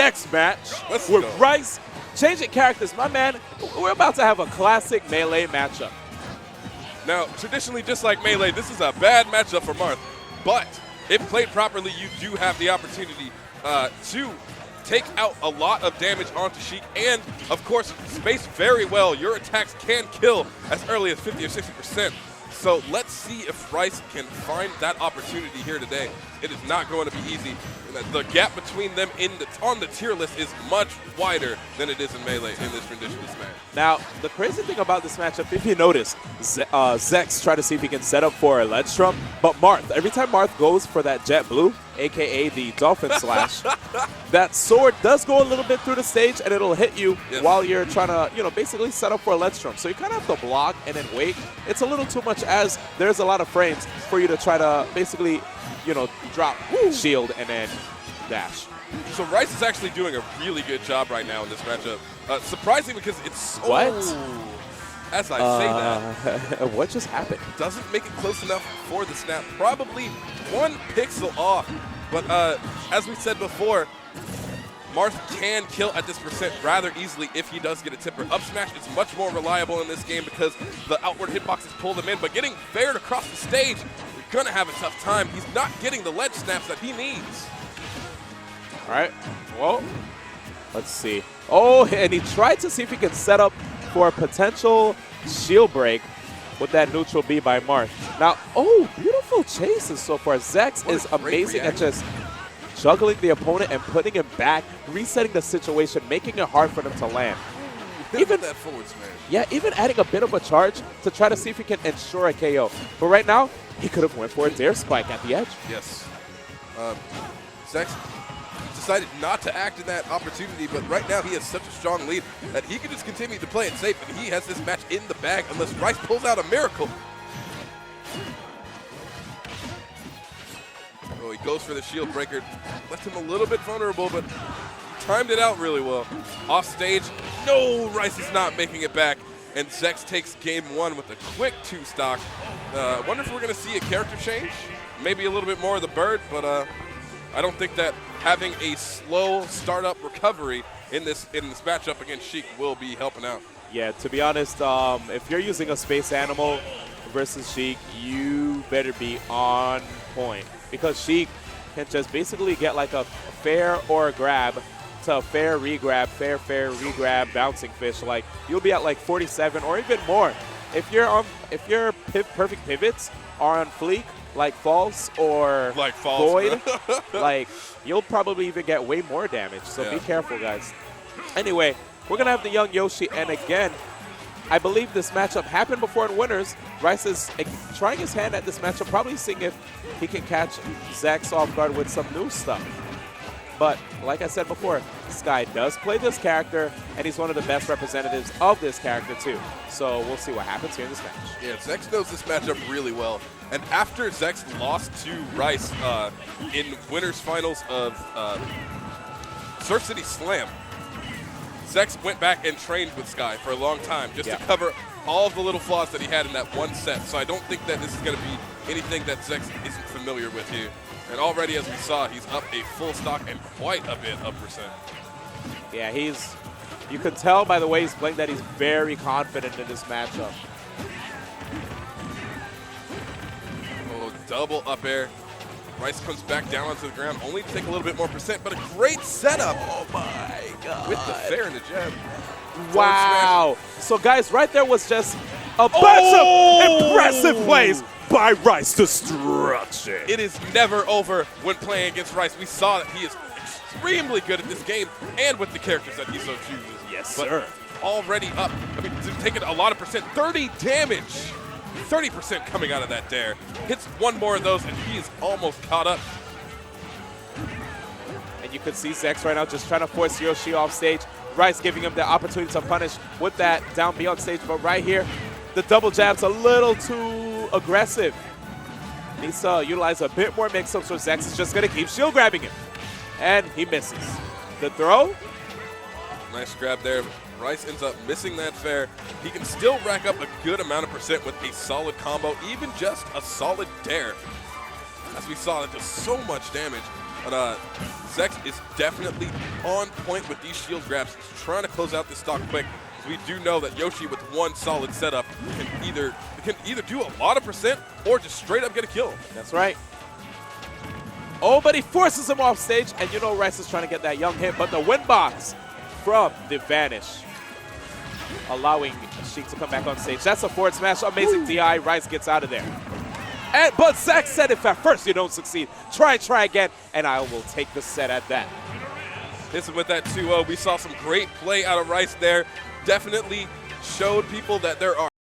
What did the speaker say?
next match Let's with go. Rice. Changing characters, my man. We're about to have a classic Melee matchup. Now, traditionally, just like Melee, this is a bad matchup for Marth. But if played properly, you do have the opportunity to take out a lot of damage onto Sheik and, of course, space very well. Your attacks can kill as early as 50 or 60%. So let's see if Rice can find that opportunity here today. It is not going to be easy. The gap between them on the tier list is much wider than it is in Melee in this rendition of Smash. Now, the crazy thing about this matchup, if you notice, Zex tried to see if he can set up for a ledge trump, but Marth, every time Marth goes for that jet blue, a.k.a. the dolphin slash, that sword does go a little bit through the stage and it'll hit you while you're trying to, basically set up for a ledge trump. So you kind of have to block and then wait. It's a little too much as there's a lot of frames for you to try to basically, drop shield and then dash. So Rice is actually doing a really good job right now in this matchup. Surprising because it's What? As I say that, what just happened? doesn't make it close enough for the snap. Probably 1 pixel off. But as we said before, Marth can kill at this percent rather easily if he does get a tipper. Up smash is much more reliable in this game because the outward hitboxes pull them in. But getting fared across the stage, you're going to have a tough time. He's not getting the ledge snaps that he needs. All right, well, let's see. Oh, and he tried to see if he could set up for a potential shield break with that neutral B by Marth. Now, beautiful chases so far. Zex is amazing at just juggling the opponent and putting him back, resetting the situation, making it hard for them to land. Even that forward smash. Yeah, even adding a bit of a charge to try to see if he can ensure a KO. But right now, he could have went for a dare spike at the edge. Yes. Zex decided not to act in that opportunity, but right now he has such a strong lead that he can just continue to play it safe, and he has this match in the bag unless Rice pulls out a miracle. Oh, he goes for the shield breaker. Left him a little bit vulnerable, but timed it out really well. Off stage, no, Rice is not making it back, and Zex takes game 1 with a quick 2-stock. Wonder if we're going to see a character change. Maybe a little bit more of the bird, but I don't think that having a slow startup recovery in this matchup against Sheik will be helping out. Yeah, to be honest, if you're using a space animal versus Sheik, you better be on point because Sheik can just basically get like a fair or a grab to a fair regrab, fair regrab, bouncing fish. Like you'll be at like 47 or even more. If your perfect pivots are on fleek, like false or void, like you'll probably even get way more damage. So be careful, guys. Anyway, we're gonna have the young Yoshi, and again, I believe this matchup happened before in winners. Rice is trying his hand at this matchup, probably seeing if he can catch Zex off guard with some new stuff. But like I said before, Sky does play this character, and he's one of the best representatives of this character too. So we'll see what happens here in this match. Yeah, Zex knows this matchup really well. And after Zex lost to Rice in winners finals of Surf City Slam, Zex went back and trained with Sky for a long time just to cover all of the little flaws that he had in that one set. So I don't think that this is going to be anything that Zex isn't familiar with here. And already, as we saw, he's up a full stock and quite a bit of percent. Yeah, you can tell by the way he's playing that he's very confident in this matchup. Oh, double up air. Rice comes back down onto the ground, only to take a little bit more percent, but a great setup. Oh my God. With the fair and the jab. Wow. So guys, right there was just a bunch of impressive plays by Rice Destruction. It is never over when playing against Rice. We saw that he is extremely good at this game and with the characters that he so chooses. Yes, but sir. Already up. I mean, taking a lot of percent. 30 damage. 30% coming out of that dare. Hits one more of those, and he is almost caught up. And you can see Zex right now just trying to force Yoshi off stage. Rice giving him the opportunity to punish with that down B on stage. But right here, the double jab's a little too aggressive. Needs to utilize a bit more mix-up, so Zex is just going to keep shield grabbing him. And he misses. The throw. Nice grab there. Rice ends up missing that fair. He can still rack up a good amount of percent with a solid combo, even just a solid dare. As we saw, that does so much damage. But Zex is definitely on point with these shield grabs. He's trying to close out this stock quick. We do know that Yoshi with one solid setup can either do a lot of percent or just straight up get a kill. That's right. Oh, but he forces him off stage, and you know Rice is trying to get that young hit, but the win box from the Vanish, allowing Sheik to come back on stage. That's a forward smash, amazing DI, Rice gets out of there. But Zach said if at first you don't succeed, try again, and I will take the set at that. Listen, with that 2-0, we saw some great play out of Rice there. Definitely showed people that there are